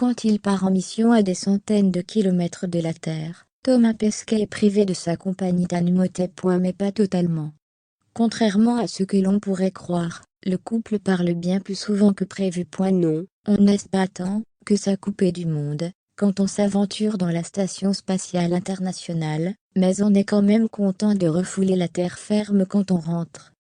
Quand il part en mission à des centaines de kilomètres de la Terre, Thomas Pesquet est privé de sa compagnie d'Imhotep. Mais pas totalement. Contrairement à ce que l'on pourrait croire, le couple parle bien plus souvent que prévu. Non, on n'est pas tant que ça coupé du monde quand on s'aventure dans la Station Spatiale Internationale, mais on est quand même content de refouler la terre ferme quand on rentre.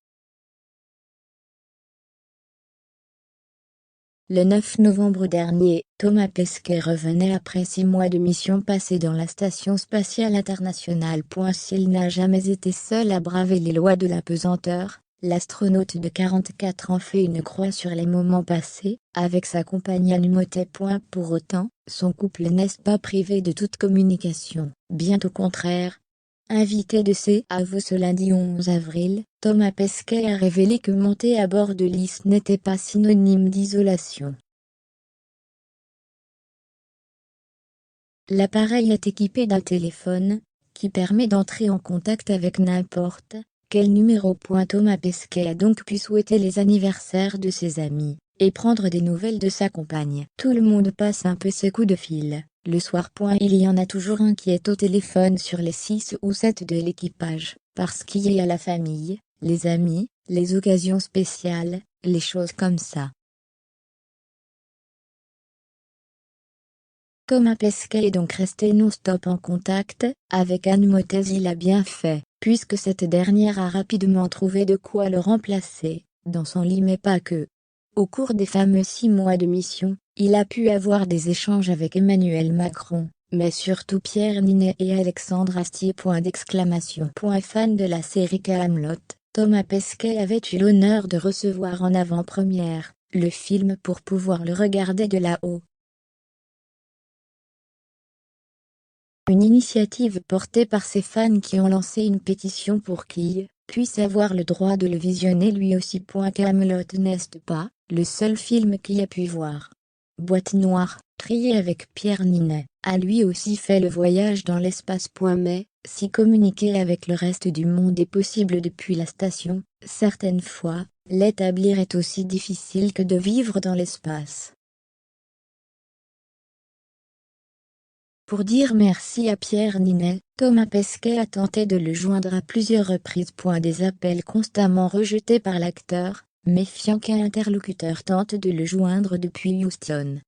Le 9 novembre dernier, Thomas Pesquet revenait après 6 mois de mission passée dans la Station Spatiale Internationale. S'il n'a jamais été seul à braver les lois de la pesanteur, l'astronaute de 44 ans fait une croix sur les moments passés avec sa compagne Imhotep. Pour autant, son couple n'est pas privé de toute communication, bien au contraire. Invité de CAVO ce lundi 11 avril, Thomas Pesquet a révélé que monter à bord de l'IS n'était pas synonyme d'isolation. L'appareil est équipé d'un téléphone, qui permet d'entrer en contact avec n'importe quel numéro. Thomas Pesquet a donc pu souhaiter les anniversaires de ses amis, et prendre des nouvelles de sa compagne. Tout le monde passe un peu ses coups de fil. Le soir. Il y en a toujours un qui est au téléphone sur les 6 ou 7 de l'équipage, parce qu'il y a la famille, les amis, les occasions spéciales, les choses comme ça. Thomas Pesquet est donc resté non-stop en contact avec Imhotep. Il a bien fait, puisque cette dernière a rapidement trouvé de quoi le remplacer, dans son lit. Mais pas que. Au cours des fameux 6 mois de mission, il a pu avoir des échanges avec Emmanuel Macron, mais surtout Pierre Ninet et Alexandre Astier. Fan de la série Kaamelott, Thomas Pesquet avait eu l'honneur de recevoir en avant-première le film pour pouvoir le regarder de là-haut. Une initiative portée par ses fans qui ont lancé une pétition pour qu'il puisse avoir le droit de le visionner lui aussi. Kaamelott n'est pas le seul film qu'il a pu voir. Boîte Noire, trié avec Pierre Ninet, a lui aussi fait le voyage dans l'espace. Mais, si communiquer avec le reste du monde est possible depuis la station, certaines fois, l'établir est aussi difficile que de vivre dans l'espace. Pour dire merci à Pierre Ninet, Thomas Pesquet a tenté de le joindre à plusieurs reprises. Des appels constamment rejetés par l'acteur, méfiant qu'un interlocuteur tente de le joindre depuis Houston.